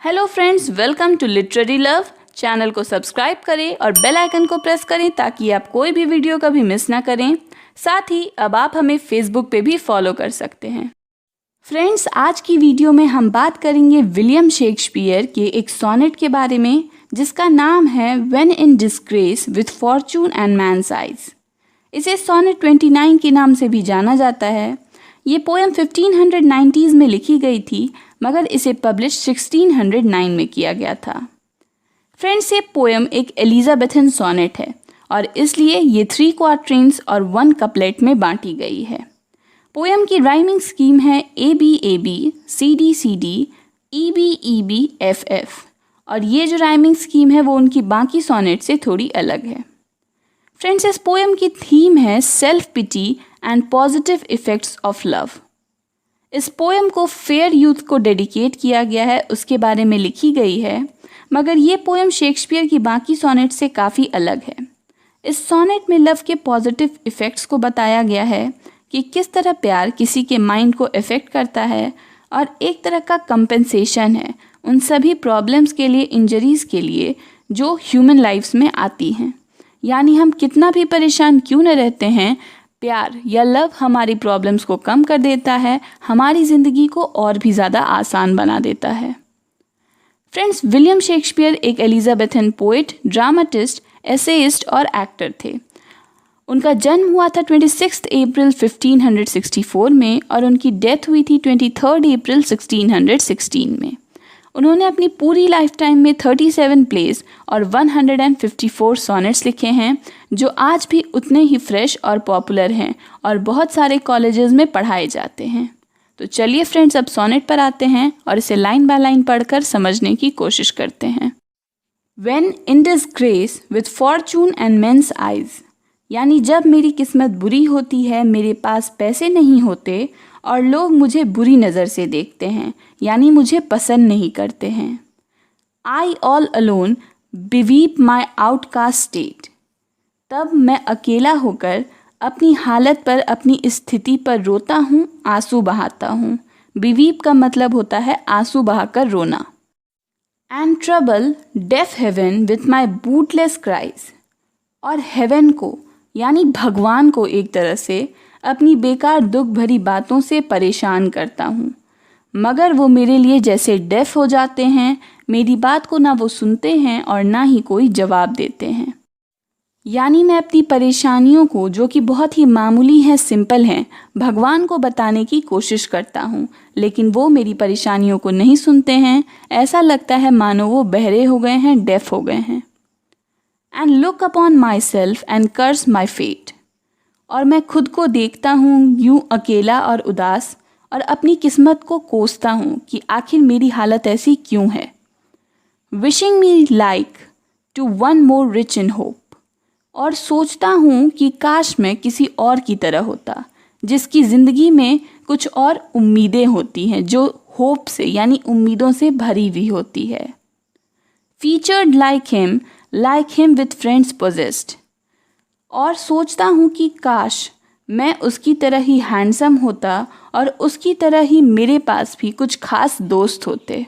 Hello friends, welcome to literary love. Channel को subscribe करें और बेल आइकन को प्रेस करें ताकि आप कोई भी वीडियो कभी मिस ना करें। साथ ही अब आप हमें फेसबुक पे भी फॉलो कर सकते हैं। फ्रेंड्स, आज की वीडियो में हम बात करेंगे विलियम शेक्सपियर के एक सोनेट के बारे में जिसका नाम है when in disgrace with fortune and men's eyes. इसे सोनेट 29 के नाम से भी जाना जाता है। ये पोएम 1590s में लिखी गई थी, मगर इसे पब्लिश 1609 में किया गया था। फ्रेंड्स, ये पोएम एक एलिजाबेथन सोनेट है और इसलिए ये 3 क्वार्ट्रेंस और 1 कपलेट में बांटी गई है। पोएम की राइमिंग स्कीम है ABAB, CD EBEB FF, और ये जो राइमिंग स्कीम है वो उनकी बाकी सोनेट से थोड़ी अलग है। फ्रेंड्स, इस पोएम की थीम है self pity and positive effects of love. इस पोएम को फेयर यूथ को डेडिकेट किया गया है, उसके बारे में लिखी गई है, मगर ये पोएम शेक्सपियर की बाकी सोनेट से काफ़ी अलग है। इस सोनेट में लव के पॉजिटिव इफ़ेक्ट्स को बताया गया है कि किस तरह प्यार किसी के माइंड को इफ़ेक्ट करता है और एक तरह का कंपेंसेशन है उन सभी प्रॉब्लम्स के लिए, इंजरीज़ के लिए जो ह्यूमन लाइफ्स में आती हैं। यानी हम कितना भी परेशान क्यों न रहते हैं, प्यार या लव हमारी प्रॉब्लम्स को कम कर देता है, हमारी ज़िंदगी को और भी ज़्यादा आसान बना देता है। फ्रेंड्स, विलियम शेक्सपियर एक एलिजाबेथन पोएट, ड्रामाटिस्ट, एसेइस्ट और एक्टर थे। उनका जन्म हुआ था 26 अप्रैल 1564 में और उनकी डेथ हुई थी 23 अप्रैल 1616 में। उन्होंने अपनी पूरी लाइफ टाइम में 37 प्लेस और 154 सोनेट्स लिखे हैं जो आज भी उतने ही फ्रेश और पॉपुलर हैं और बहुत सारे कॉलेजेस में पढ़ाए जाते हैं। तो चलिए फ्रेंड्स, अब सोनेट पर आते हैं और इसे लाइन बाय लाइन पढ़कर समझने की कोशिश करते हैं। When in disgrace with fortune and men's eyes, यानी जब मेरी किस्मत बुरी होती है, मेरे पास पैसे नहीं होते और लोग मुझे बुरी नज़र से देखते हैं, यानी मुझे पसंद नहीं करते हैं। आई ऑल अलोन बिवीप माई आउटकास्ट स्टेट, तब मैं अकेला होकर अपनी हालत पर, अपनी स्थिति पर रोता हूँ, आंसू बहाता हूँ। बिवीप का मतलब होता है आंसू बहाकर रोना। And trouble deaf heaven with my bootless cries, और हेवन को यानी भगवान को एक तरह से अपनी बेकार दुख भरी बातों से परेशान करता हूँ, मगर वो मेरे लिए जैसे डेफ हो जाते हैं, मेरी बात को ना वो सुनते हैं और ना ही कोई जवाब देते हैं। यानी मैं अपनी परेशानियों को, जो कि बहुत ही मामूली हैं, सिंपल हैं, भगवान को बताने की कोशिश करता हूँ, लेकिन वो मेरी परेशानियों को नहीं सुनते हैं। ऐसा लगता है मानो वो बहरे हो गए हैं, डेफ हो गए हैं। And look upon myself and curse my fate, और मैं खुद को देखता हूँ यूँ अकेला और उदास और अपनी किस्मत को कोसता हूँ कि आखिर मेरी हालत ऐसी क्यों है। Wishing me like to one more rich in hope, और सोचता हूँ कि काश मैं किसी और की तरह होता जिसकी ज़िंदगी में कुछ और उम्मीदें होती हैं, जो होप से यानी उम्मीदों से भरी हुई होती है। Featured like him with friends possessed, और सोचता हूँ कि काश मैं उसकी तरह ही हैंडसम होता और उसकी तरह ही मेरे पास भी कुछ खास दोस्त होते।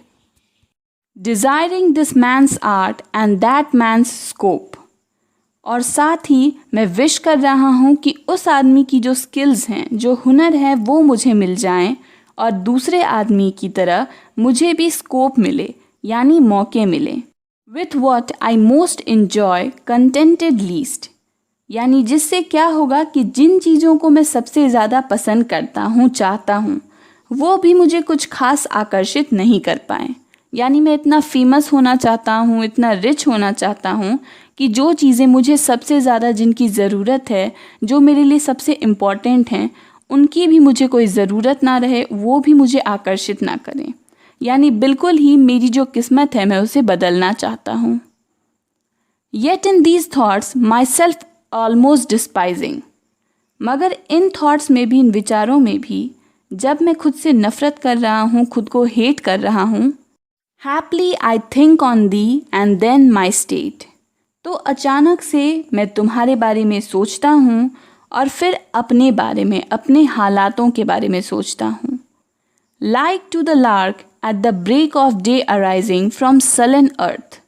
Desiring this man's art and that man's scope, और साथ ही मैं विश कर रहा हूँ कि उस आदमी की जो स्किल्स हैं, जो हुनर है, वो मुझे मिल जाएं और दूसरे आदमी की तरह मुझे भी स्कोप मिले, यानी मौके मिले। With what I most enjoy contented least, यानी जिससे क्या होगा कि जिन चीज़ों को मैं सबसे ज़्यादा पसंद करता हूँ, चाहता हूँ, वो भी मुझे कुछ खास आकर्षित नहीं कर पाएँ। यानी मैं इतना फेमस होना चाहता हूँ, इतना रिच होना चाहता हूँ कि जो चीज़ें मुझे सबसे ज़्यादा, जिनकी ज़रूरत है, जो मेरे लिए सबसे इम्पॉर्टेंट हैं, उनकी भी मुझे कोई ज़रूरत ना रहे, वो भी मुझे आकर्षित ना करें। यानी बिल्कुल ही मेरी जो किस्मत है, मैं उसे बदलना चाहता हूँ। Yet in these thoughts myself almost despising, मगर इन थॉट्स में भी, इन विचारों में भी, जब मैं खुद से नफ़रत कर रहा हूँ, खुद को हेट कर रहा हूँ। Haply I think on thee and then my state, तो अचानक से मैं तुम्हारे बारे में सोचता हूँ और फिर अपने बारे में, अपने हालातों के बारे में सोचता हूँ। Like to the lark at the break of day arising from sullen earth.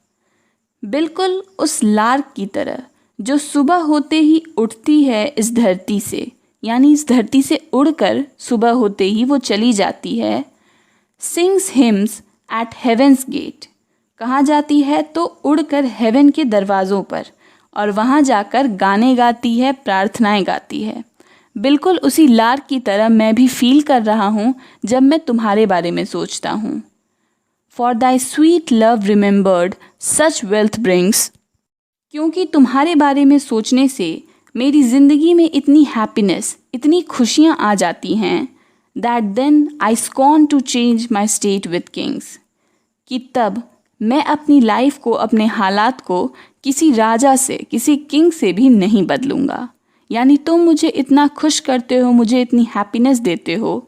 बिल्कुल उस लार्क की तरह जो सुबह होते ही उठती है इस धरती से, यानी इस धरती से उड़कर सुबह होते ही वो चली जाती है। Sings hymns at heaven's gate, कहाँ जाती है तो उड़कर हेवन के दरवाज़ों पर, और वहाँ जाकर गाने गाती है, प्रार्थनाएं गाती है। बिल्कुल उसी लार्क की तरह मैं भी फील कर रहा हूँ जब मैं तुम्हारे बारे में सोचता हूँ। For thy sweet love remembered such wealth brings, क्योंकि तुम्हारे बारे में सोचने से मेरी ज़िंदगी में इतनी हैप्पीनेस, इतनी खुशियाँ आ जाती हैं, that then I scorn to change my state with kings, कि तब मैं अपनी लाइफ को, अपने हालात को किसी राजा से, किसी किंग से भी नहीं बदलूँगा। यानी तुम मुझे इतना खुश करते हो, मुझे इतनी हैप्पीनेस देते हो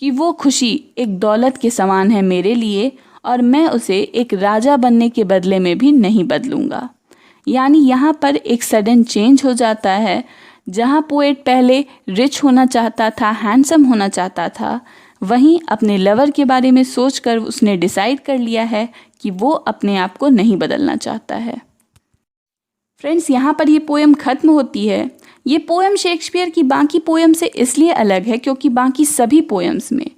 कि वो खुशी एक दौलत के समान है मेरे लिए, और मैं उसे एक राजा बनने के बदले में भी नहीं बदलूँगा। यानी यहाँ पर एक सडन चेंज हो जाता है। जहाँ पोएट पहले रिच होना चाहता था, हैंडसम होना चाहता था, वहीं अपने लवर के बारे में सोचकर उसने डिसाइड कर लिया है कि वो अपने आप को नहीं बदलना चाहता है। फ्रेंड्स, यहाँ पर ये पोएम ख़त्म होती है। ये पोएम शेक्सपियर की बाकी पोएम से इसलिए अलग है क्योंकि बाकी सभी पोएम्स में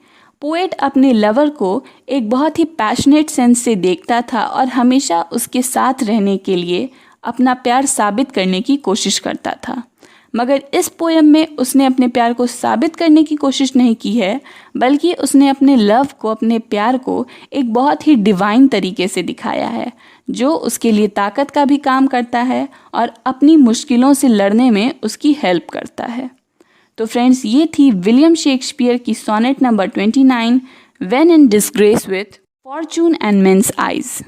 पोएट अपने लवर को एक बहुत ही पैशनेट सेंस से देखता था और हमेशा उसके साथ रहने के लिए अपना प्यार साबित करने की कोशिश करता था। मगर इस पोएम में उसने अपने प्यार को साबित करने की कोशिश नहीं की है, बल्कि उसने अपने लव को, अपने प्यार को एक बहुत ही डिवाइन तरीके से दिखाया है, जो उसके लिए ताकत का भी काम करता है और अपनी मुश्किलों से लड़ने में उसकी हेल्प करता है। तो फ्रेंड्स, ये थी विलियम शेक्सपियर की sonnet number 29, when in disgrace with fortune and men's eyes.